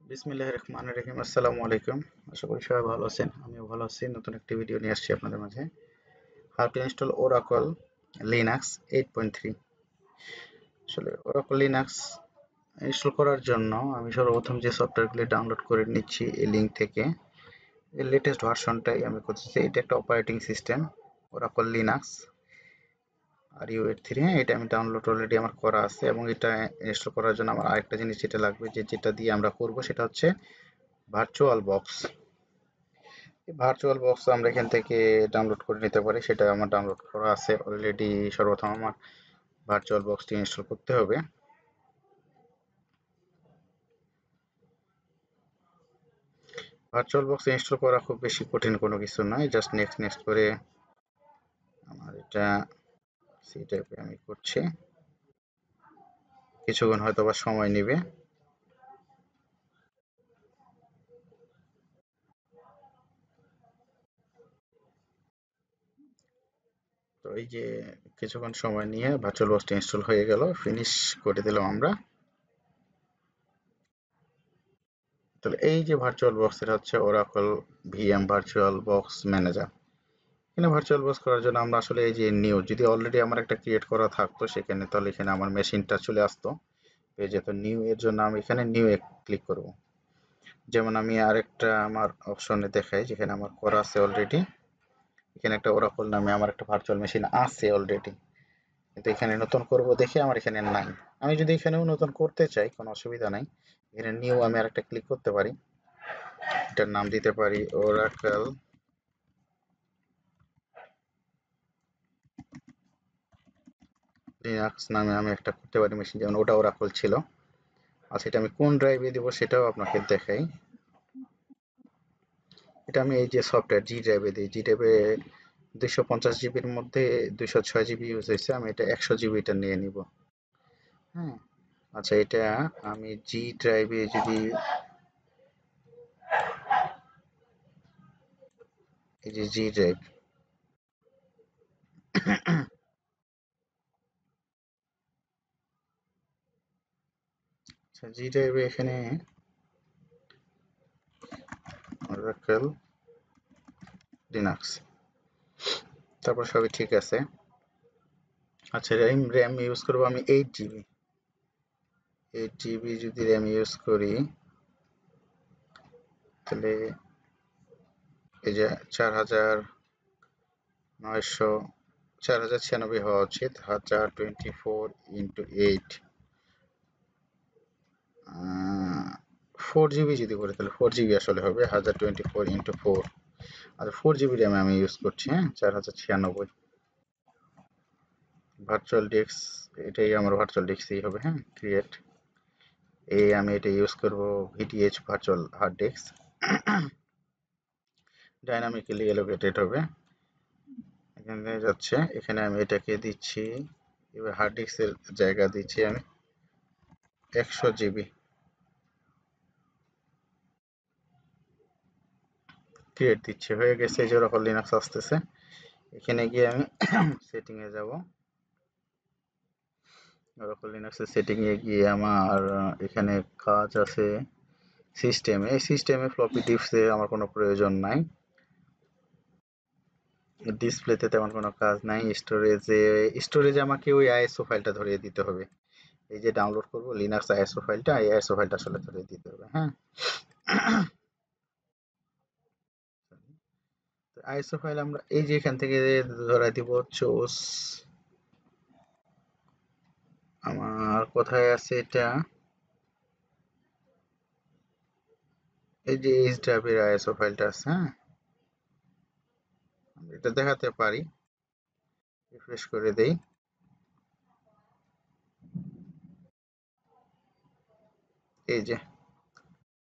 বিসমিল্লাহির রহমানির রহিম। আসসালামু আলাইকুম। আশা করি সবাই ভালো আছেন। আমিও ভালো আছি। নতুন একটি ভিডিও নিয়ে আসছি আপনাদের মাঝে। How to install Oracle Linux 8.3। আসলে ওরাকল লিনাক্স ইনস্টল করার জন্য আমি সর্বপ্রথম যে সফটওয়্যারগুলি ডাউনলোড করে নিচ্ছি এই লিঙ্ক থেকে। এর লেটেস্ট ভার্সনটাই আমি করতেছি। এটা একটা অপারেটিং সিস্টেম ওরাকল লিনাক্স আর ইউ83। হ্যাঁ, এটা আমি ডাউনলোড অলরেডি আমার করা আছে এবং এটা ইনস্টল করার জন্য আমার আরেকটা জিনিস যেটা লাগবে, যেটা দিয়ে আমরা করব সেটা হচ্ছে ভার্চুয়াল বক্স। ভার্চুয়াল বক্স আমরা এখান থেকে ডাউনলোড করে নিতে পারি, সেটা আমার ডাউনলোড করা আছে অলরেডি। সর্বপ্রথম আমার ভার্চুয়াল বক্সটি ইনস্টল করতে হবে। ভার্চুয়াল বক্স ইনস্টল করা খুব বেশি কঠিন কোনো কিছু নয়, জাস্ট নেক্সট নেক্সট করে আমার এটা সি টাইপে আমি করছি, কিছুক্ষণ হয়তো বা সময় নেবে। তো এই যে কিছুক্ষণ সময় নিয়ে ভার্চুয়াল বক্সটি ইনস্টল হয়ে গেল, ফিনিশ করে দিলাম আমরা। তাহলে এই যে ভার্চুয়াল বক্স, এটা হচ্ছে Oracle VM virtual box manager. এখানে ভার্চুয়াল বক্স করার জন্য আমরা আসলে এই যে নিউ, যদি অলরেডি আমার একটা ক্রিয়েট করা থাকতো সেখানে, তাহলে এখানে আমার মেশিনটা চলে আসতো, পেয়ে যেত। নিউ এর জন্য আমি এখানে নিউ এ ক্লিক করব। যেমন আমি আরেকটা আমার অপশনে দেখাই, যেখানে আমার করা আছে অলরেডি। এখানে একটা ওরাকল নামে আমার একটা ভার্চুয়াল মেশিন আছে অলরেডি, কিন্তু এখানে নতুন করব দেখে আমার এখানে নাই। আমি যদি এখানেও নতুন করতে চাই কোনো অসুবিধা নাই, এখানে নিউ আমি আরেকটা ক্লিক করতে পারি। এটার নাম দিতে পারি ওরাকল লিনাক্স নামে আমি একটা করতে পারি মেশিন, যেমন ওটা ওরাকল ছিল। আচ্ছা, এটা আমি কোন ড্রাইভে দেবো সেটাও আপনাকে দেখাই। এটা আমি এই যে সফটওয়্যার জি ড্রাইভে দিই। জি ড্রাইভে 250 জিবির মধ্যে 206 জিবি ইউজ হয়েছে, আমি এটা 100 জিবিটা নিয়ে নিব। হ্যাঁ, আচ্ছা, এটা আমি জি ড্রাইভে যদি এই যে জি ড্রাইভ, আচ্ছা জি ড্রাইভে এখানে ওরাকল লিনাক্স, তারপর সবই ঠিক আছে। আচ্ছা, র্যাম ইউজ করবো আমি 8 জিবি। 8 জিবি যদি র্যাম ইউজ করি, তাহলে এই যে 4900 4096 হওয়া উচিত। 1024 × 8, 4 জিবি যদি করে তাহলে 4 জিবি আসলে হবে 1024 × 4। আর 4 জিবি র্যাম আমি ইউজ করছি। হ্যাঁ, 4096। ভার্চুয়াল ডেস্ক, এটাই আমার ভার্চুয়াল ডেস্কই হবে। হ্যাঁ, ক্রিয়েট আমি এটা ইউজ করব VTH virtual hard disk, dynamically allocated হবে। এখানে যাচ্ছে, এখানে আমি এটাকে দিচ্ছি, এবার হার্ড ডিস্কের জায়গা দিচ্ছি আমি 100 জিবি। ক্রিয়েট দিচ্ছি, হয়ে গেছে। এই যে ওরাকল লিনাক্স আসতেছে। এখানে গিয়ে আমি সেটিং এ যাব। ওরাকল লিনাক্সের সেটিং এ গিয়ে আমার এখানে কাজ আছে সিস্টেমে। এই সিস্টেমে ফ্লপি ডিস্কে আমার কোনো প্রয়োজন নাই, ডিসপ্লেতে তেমন কোনো কাজ নাই। স্টোরেজে আমাকে ওই আইএসও ফাইলটা ধরিয়ে দিতে হবে। এই যে ডাউনলোড করব লিনাক্স আইএসও ফাইলটা, এই আইএসও ফাইলটা আসলে ধরিয়ে দিতে হবে। হ্যাঁ, আইএসও ফাইল আমরা এই যে এখান থেকে ধরাই দিব চুজ। আমার কোথায় আছে এটা, এই যে এইচ ডাবের আইএসও ফাইলটা আছে। হ্যাঁ, এটা দেখাতে পারি, রিফ্রেশ করে দেই। এই যে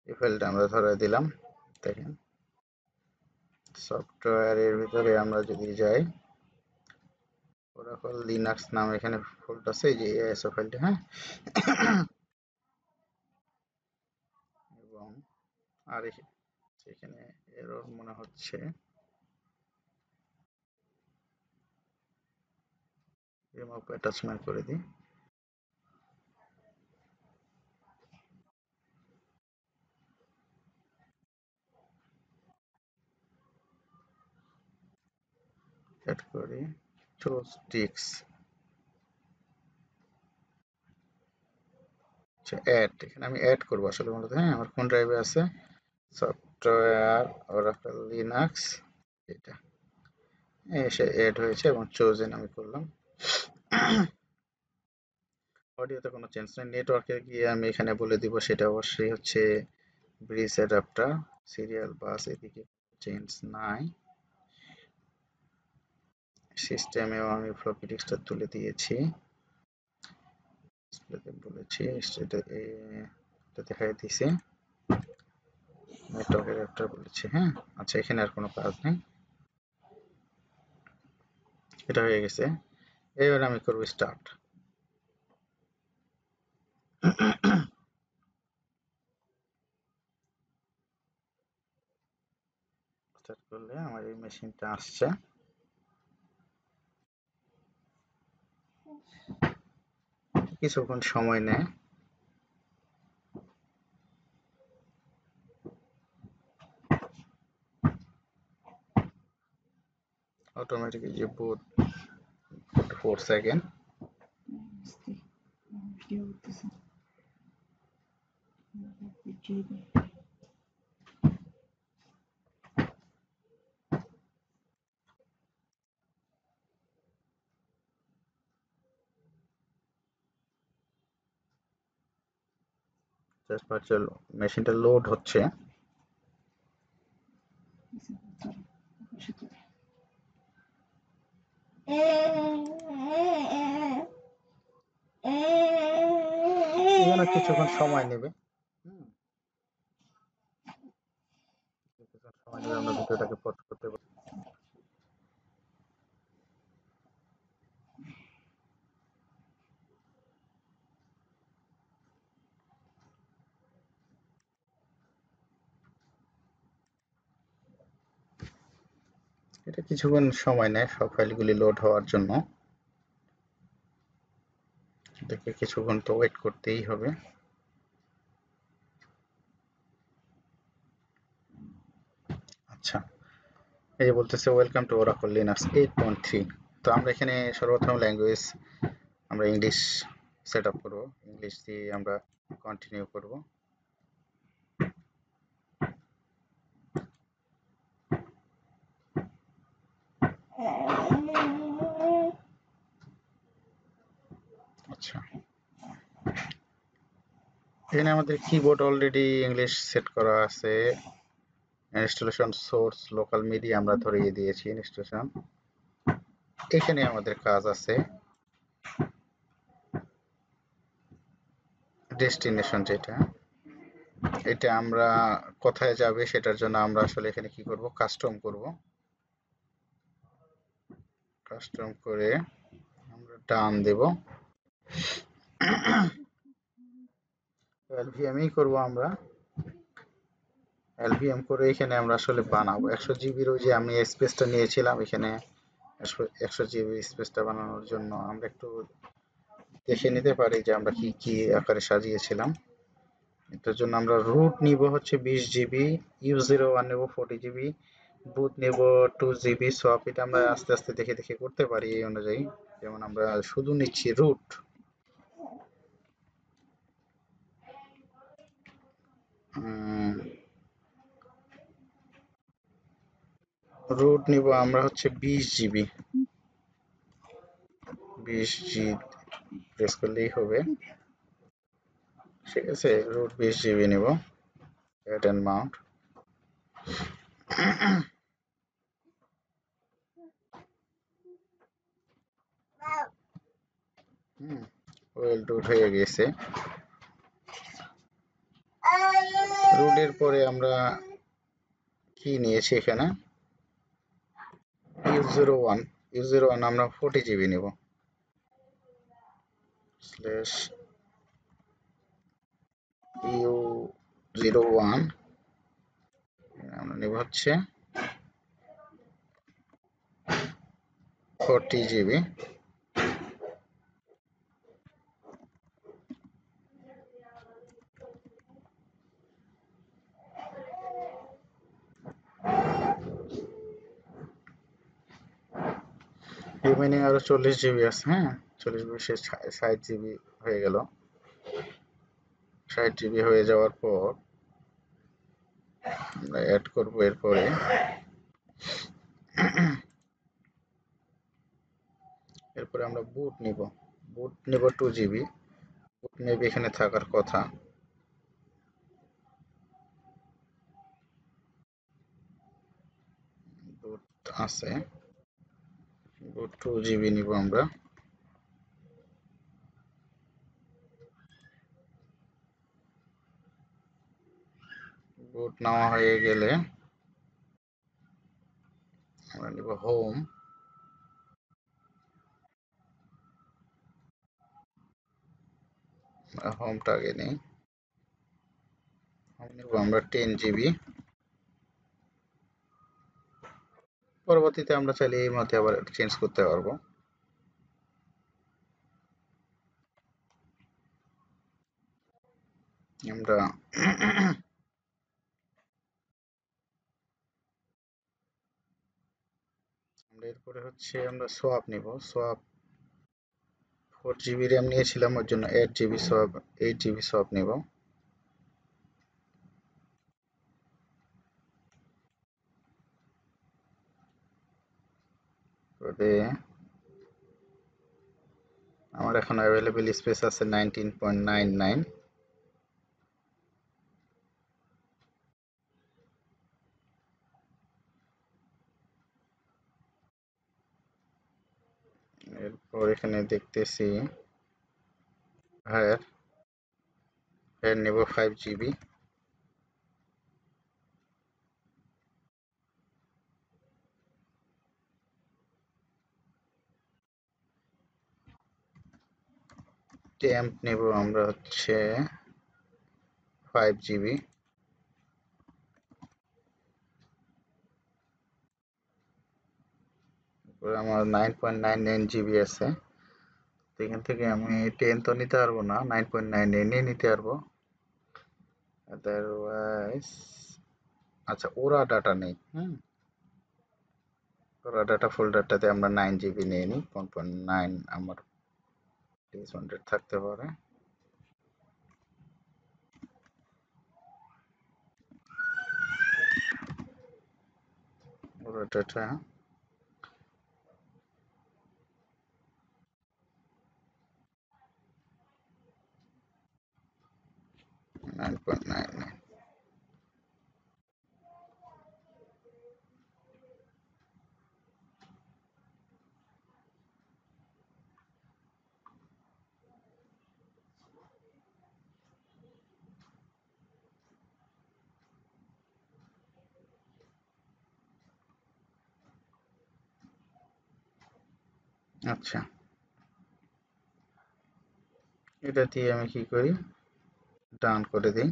এই ফাইলটা আমরা ধরাই দিলাম। দেখেন, সফটওয়্যারের ভিতরে আমরা যদি যাই, ওরাকল লিনাক্স নাম এখানে ফোল্ডার আছে, এই যে আইএসও ফাইলটা। হ্যাঁ, এবং আর এখানে এরর মনে হচ্ছে, রিমুভ অ্যাটাচমেন্ট করে দিই। অ্যাড করি চুজ ডিস্ক, আচ্ছা অ্যাড, এখানে আমি অ্যাড করবো আসলে মূলত। হ্যাঁ, আমার কোন ড্রাইভে আছে, সফটওয়্যার ওরাকল লিনাক্স, এটা এসে অ্যাড হয়েছে এবং চোজেন আমি করলাম। অডিওতে কোনো চেঞ্জ নেই। নেটওয়ার্কে গিয়ে আমি এখানে বলে দিব, সেটা অবশ্যই হচ্ছে ব্রিজ অ্যাডাপ্টার, সিরিয়াল বাস, এদিকে চেঞ্জ নাই। সিস্টেমেও আমি ফ্লপি ডিস্কটা তুলে দিয়েছি, বলেছি সেটা দেখাই দিছি, নেটওয়ার্ক অ্যাডাপ্টার বলেছি। হ্যাঁ, আচ্ছা এখানে আর কোনো কাজ নেই, এটা হয়ে গেছে। এবার আমি করব স্টার্ট। স্টার্ট করলে আমার এই মেশিনটা আসছে। কিছুক্ষণ সময় নেয়। অটোমেটিক যে বুট 4 সেকেন্ড। জাস্ট ভার্চুয়াল মেশিনটা লোড হচ্ছে। এখানে কিছুক্ষণ সময় নেবে। কিছুক্ষণ সময় নেবে, আমরা ভিডিওটাকে পজ করতে পারি। এটা কিছুক্ষণ সময় নেয় সব ফাইলগুলি লোড হওয়ার জন্য, এটাকে কিছুক্ষণ তো ওয়েট করতেই হবে। আচ্ছা, এই যে বলতেছে ওয়েলকাম টু ওরাকল লিনাক্স 8.3। তো আমরা এখানে সর্বপ্রথম ল্যাঙ্গুয়েজ আমরা ইংলিশ সেট আপ করবো, ইংলিশ দিয়ে আমরা কন্টিনিউ করব। আচ্ছা, এখানে আমাদের কিবোর্ড অলরেডি ইংলিশ সেট করা আছে। ইনস্টলেশন সোর্স লোকাল মিডিয়া আমরা ধরিয়ে দিয়েছি ইনস্টলেশন। এখানে আমাদের কাজ আছে ডেস্টিনেশন, যেটা এটা আমরা কোথায় যাবে সেটার জন্য আমরা আসলে এখানে কি করব, কাস্টম করব। কাস্টম করে আমরা ডান দেব, এলভিএমই করব আমরা। এলভিএম করে এখানে আমরা আসলে বানাবো 100 জিবির, ওই যে আমি স্পেসটা নিয়েছিলাম এখানে 100 জিবি স্পেসটা বানানোর জন্য আমরা একটু দেখে নিতে পারি যে আমরা কি কি আকারে সাজিয়েছিলাম। এটার জন্য আমরা রুট নিব হচ্ছে 20 জিবি, U01 নেব 40 জিবি, বুট নেব 2 জিবি, সোয়াপ এটা আমরা আস্তে আস্তে দেখে দেখে করতে পারি এই অনুযায়ী। যেমন আমরা শুধু নিচ্ছি রুট, রুট নিব আমরা হচ্ছে 20 জিবি, 20 জি প্রেস করলেই হবে। ঠিক আছে, রুট 20 জিবি নেব, add and mount. Well root হয়ে গেছে। রুটের পরে আমরা কি নিয়েছি এখানে, U01 আমরা 40 জিবি নেব, স্ল্যাশ U01 আমরা নেব হচ্ছে 40 জিবি। রিমেনিং আরো 40 জিবি আছে। হ্যাঁ, 40 জিবি শেষ, 60 জিবি হয়ে গেল। 60 জিবি হয়ে যাওয়ার পর আমরা অ্যাড করবো এরপরে। এরপরে আমরা বুট নিব। বুট নিব 2 জিবি। বুট মেবি এখানে থাকার কথা। বুট আছে, বুট 2 জিবি নিব আমরা। বুট নেওয়া হয়ে গেলে আমরা নিব হোম। হোমটা আগে নেই। হোম নিব আমরা 10 জিবি। পরবর্তীতে আমরা চাইলে এর মধ্যে আবার চেঞ্জ করতে পারবো। আমরা এরপরে হচ্ছে আমরা সোয়াপ নিব। সোয়াপ 4 জিবি র্যাম নিয়েছিলাম, ওর জন্য 8 জিবি সোয়াপ, 8 জিবি সোয়াপ নিব। আমার এখন অ্যাভেলেবেল স্পেস আছে 19.99। এরপর এখানে দেখতেছি হায়ার নেব 5 জিবি। টেম্প নেব আমরা হচ্ছে 5 জিবি। আমার 9.99 জিবি আছে। এখান থেকে আমি 10 তো নিতে পারবো না, 9.99 নিতে পারবো। আদারওয়াইজ আচ্ছা, ওরা ডাটা নেই। ওরা ডাটা ফোল্ডারটাতে আমরা 9 জিবি নিয়ে নিই। 1.9 আমার ডিসঅনেড থাকতে পারে। ওরা ডাটা 9.99। আচ্ছা, এটা দিয়ে আমি কি করি, ডান করে দিই।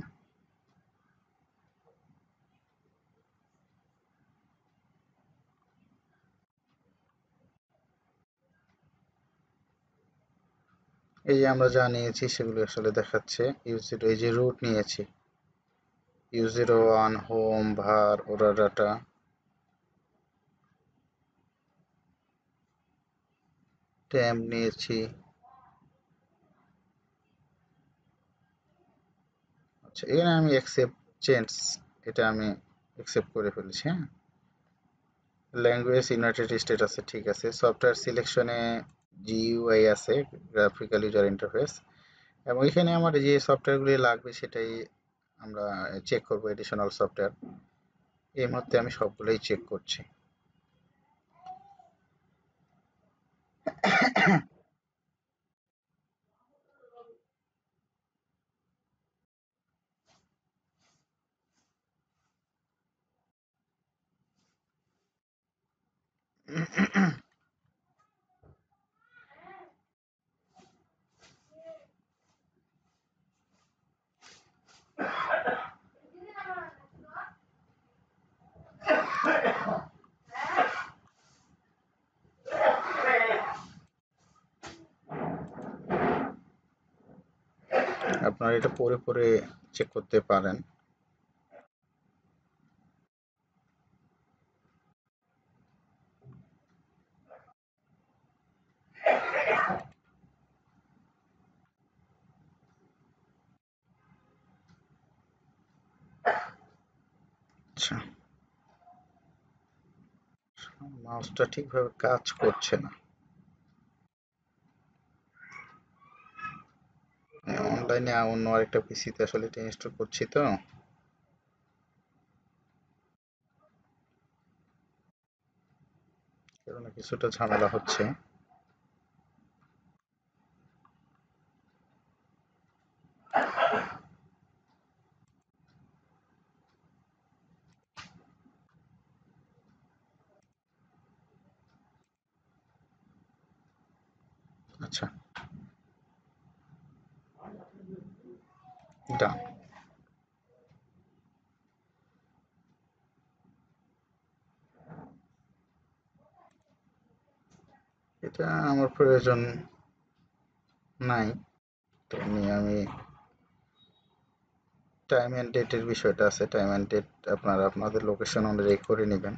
এই যে আমরা যা নিয়েছি সেগুলো আসলে দেখাচ্ছে। ইউ0, এই যে রুট নিয়েছি, U01, হোম, ভার, ওরা ডাটা, ট্যাম্প নিয়েছি। আচ্ছা, এখানে আমি অ্যাকসেপ্ট চেঞ্জ, এটা আমি অ্যাকসেপ্ট করে ফেলেছি। হ্যাঁ, ল্যাঙ্গুয়েজ ইউনাইটেড স্টেট আছে, ঠিক আছে। সফটওয়্যার সিলেকশনে GUI আছে, গ্রাফিক্যাল ইউজার ইন্টারফেস, এবং এখানে আমার যে সফটওয়্যারগুলি লাগবে সেটাই আমরা চেক করব। এডিশনাল সফটওয়্যার এই মুহূর্তে আমি সবগুলোই চেক করছি। আপনারা এটা পরে পরে চেক করতে পারেন। আচ্ছা, মাউসটা ঠিকভাবে কাজ করছে না। অনলাইনে অন্য আরেকটা পিসিতে আসলে এটা ইনস্টল করছি তো, কারণে কিছুটা ঝামেলা হচ্ছে। আচ্ছা, ডান। এটা আমার প্রয়োজন নাই, তো আমি টাইম এন্ড ডেটের বিষয়টা আছে, টাইম এন্ড ডেট আপনারা আপনাদের লোকেশন অনুযায়ী করে নেবেন।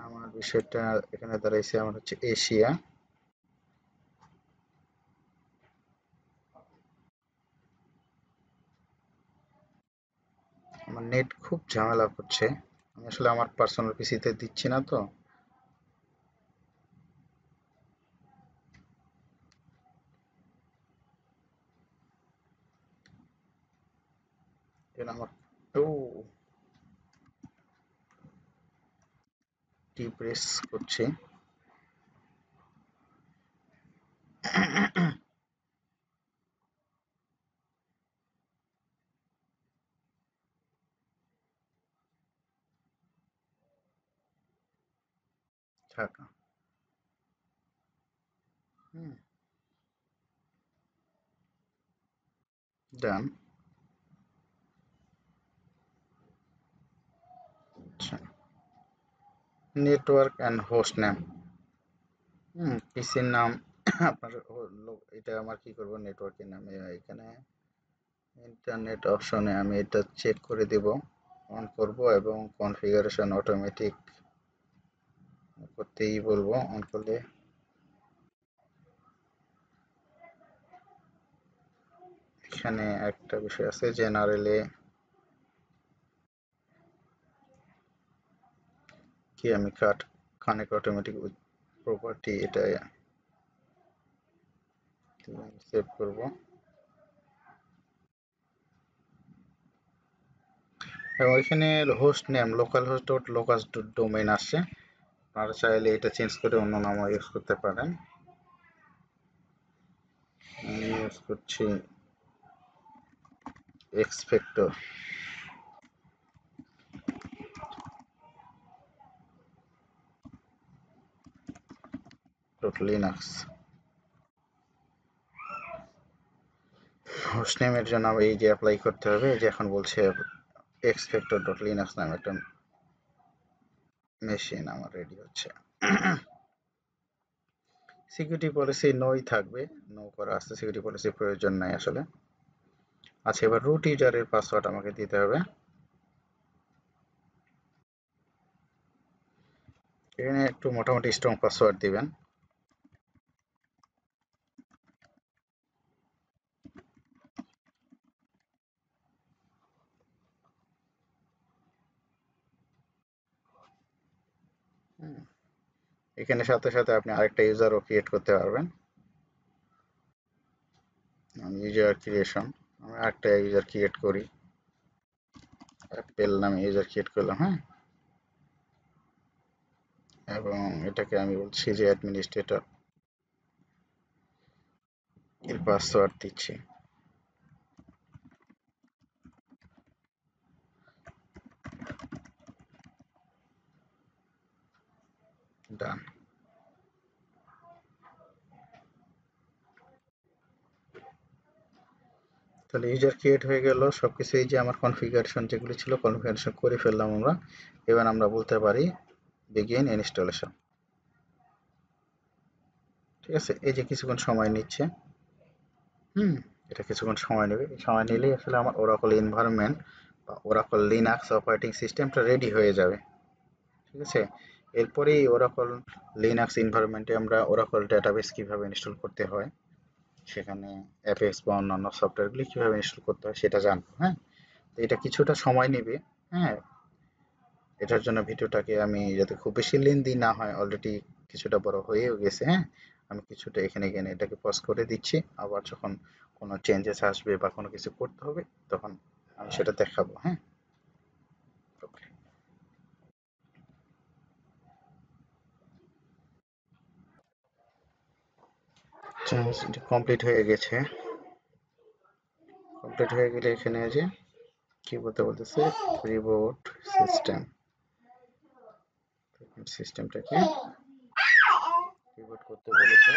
আমার বিষয়টা এখানে দাঁড়াইছে, আমার হচ্ছে এশিয়া। আমার নেট খুব ঝামেলা করছে, আমি আসলে আমার পার্সোনাল পিসিতে দিচ্ছি না তো। আমার ও টি প্রেস করছি। ঢাকা। হুম, ডান। আচ্ছা, নেটওয়ার্ক অ্যান্ড হোস্ট নেম। পিসির নাম আপনার এটা আমার কি করব, নেটওয়ার্কের নামে এখানে ইন্টারনেট অপশনে আমি এটা চেক করে দিব, অন করব এবং কনফিগারেশন অটোমেটিক করতেই বলবো, অন করলে। এখানে একটা বিষয় আছে, জেনারেলে কি আমি কানেক্ট অটোমেটিক উইথ প্রপার্টি এটা সেভ করব। এবং এখানে host name local host dot locus dot domain আসছে, আপনারা চাইলে এটা চেঞ্জ করে অন্য নামও ইউজ করতে পারেন। আমি ইউজ করছি এক্সপেক্টর ডট লিনাক্স। হোস্ট নেমের জন্য এই যে অ্যাপ্লাই করতে হবে, এই যে এখন বলছে এক্সপেক্টর ডট লিনাক্স নামে একটা মেশিন আমার রেডি হচ্ছে। সিকিউরিটি পলিসি নই থাকবে, নো করা আছে, সিকিউরিটি পলিসি প্রয়োজন নাই আসলে। আচ্ছা, এবার রুট ইউজারের পাসওয়ার্ড আমাকে দিতে হবে। এখানে একটু মোটামুটি স্ট্রং পাসওয়ার্ড দিবেন। এখানে সাথে সাথে আপনি আরেকটা ইউজারও ক্রিয়েট করতে পারবেন। ইউজার ক্রিয়েশন, আমি আরেকটা ইউজার ক্রিয়েট করি, অ্যাপেল নামে ইউজার ক্রিয়েট করলাম। হ্যাঁ, এবং এটাকে আমি বলছি যে অ্যাডমিনিস্ট্রেটর এর পাসওয়ার্ড দিচ্ছি, ডান। তাহলে ইউজার ক্রিয়েট হয়ে গেল, সবকিছু এই যে আমার কনফিগারেশন যেগুলো ছিল কনফিগারেশন করে ফেললাম আমরা। এবার আমরা বলতে পারি বিগিন ইনস্টলেশন। ঠিক আছে, এই যে কিছুক্ষণ সময় নিচ্ছে। এটা কিছুক্ষণ সময় নেবে, সময় নিলেই আসলে আমার ওরাকল এনভায়রনমেন্ট বা ওরাকল লিনাক্স অপারেটিং সিস্টেমটা রেডি হয়ে যাবে। ঠিক আছে, এরপরেই ওরাকল লিনাক্স এনভায়রনমেন্টে আমরা ওরাকল ডেটাবেস কিভাবে ইনস্টল করতে হয় সেখানে অ্যাপেক্স বা অন্যান্য সফটওয়্যারগুলি কীভাবে ইনস্টল করতে হয় সেটা জানবো। হ্যাঁ, তো এটা কিছুটা সময় নেবে। হ্যাঁ, এটার জন্য ভিডিওটাকে আমি যাতে খুব বেশি লেন্দি না হয়, অলরেডি কিছুটা বড় হয়েও গেছে। হ্যাঁ, আমি কিছুটা এখানে এখানে এটাকে পজ করে দিচ্ছি, আবার যখন কোনো চেঞ্জেস আসবে বা কোনো কিছু করতে হবে তখন আমি সেটা দেখাবো। হ্যাঁ, ওকে, চেঞ্জ কমপ্লিট হয়ে গেছে। কমপ্লিট হয়ে গেলে এখানে যে কি বলতে বলতেছে, রিবোট সিস্টেম, সিস্টেমটাকে রিবোট করতে বলেছে।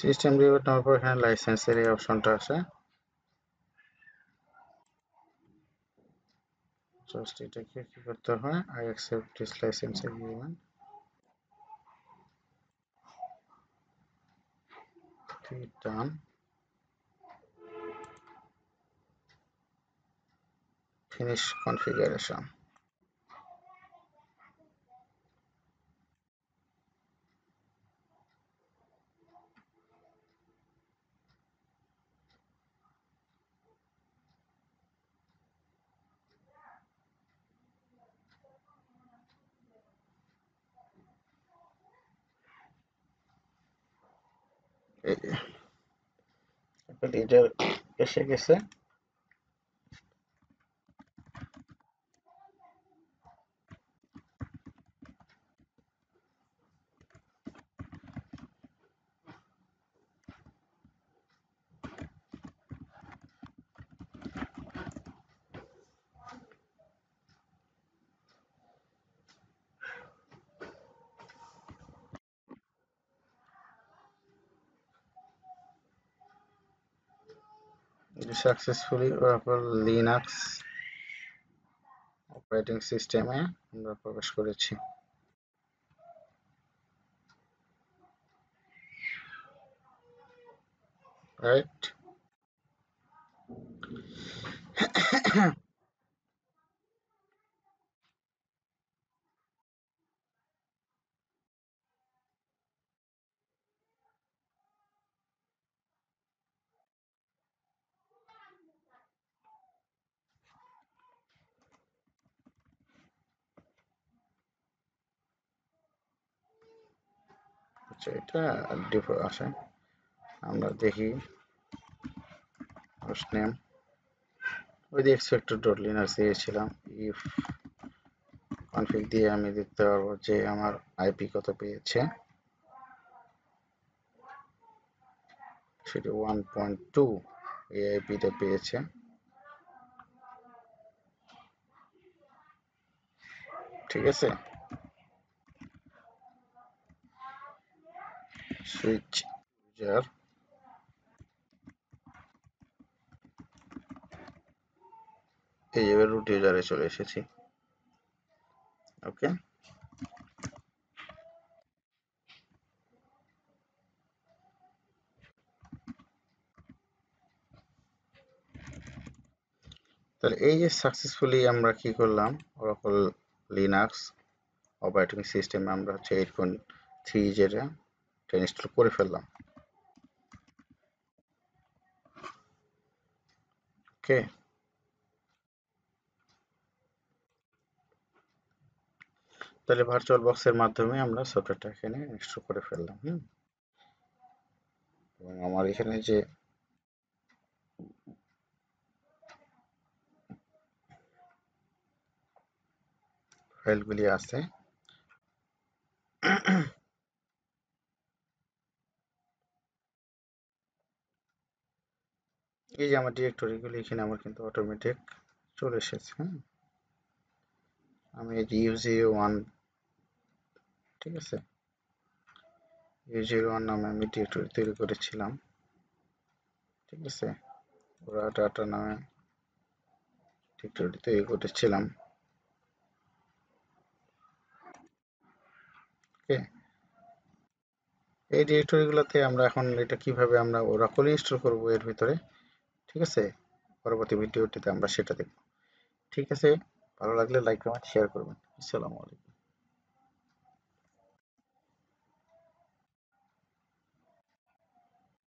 সিস্টেম রিবোট নেওয়ার পর এখানে লাইসেন্সের এই অপশনটা আসে। জাস্ট এটাকে কি করতে হয়, I accept this licence agreement, done, finish configuration. Leader এসে গেছে। সাকসেসফুলি ওরাকল লিনাক্স অপারেটিং সিস্টেমে আমরা প্রবেশ করেছি। রাইট, আচ্ছা এটা আসে, আমরা দেখি হোস্ট নেম, ওই যে এক্সপেক্টেড ডট লিনাক্স দিয়েছিলাম, ইফ কনফিগ দিয়ে আমি দেখতে পারবো যে আমার আইপি কত পেয়েছে, সেটি 1.2 এই আইপিটা পেয়েছে। ঠিক আছে, সুইচ ইউজার এই জায়গায় রুট ইউজারে চলে এসেছি। ওকে, তাহলে এই যে সাকসেসফুলি আমরা কি করলাম, ওরাকল লিনাক্স অপারেটিং সিস্টেমে আমরা হচ্ছে 8.3 যেটা ইনস্টল করে ফেললাম। ওকে, তাহলে ভার্চুয়াল বক্সের মাধ্যমে আমরা সফটওয়্যারটা এখানে ইনস্টল করে ফেললাম। এবং আমার এখানে যে ফাইলগুলি আছে এই যে আমার ডিরেক্টরিগুলি এখানে আমার কিন্তু অটোমেটিক চলে এসেছে। আমি এই যে U01, ঠিক আছে, U01 নামে আমি ডিরেক্টরি তৈরি করেছিলাম। ঠিক আছে, ওরা ডাটা নামে ডিরেক্টরি তৈরি করেছিলাম। ওকে, এই ডিরেক্টরিগুলোতে আমরা এখন এটা কিভাবে আমরা ওরাকল ইনস্টল করব এর ভিতরে, ঠিক আছে, পরবর্তী ভিডিওটিতে আমরা সেটা দেখব। ঠিক আছে, ভালো লাগলে লাইক কমেন্ট শেয়ার করবেন। আসসালামু আলাইকুম।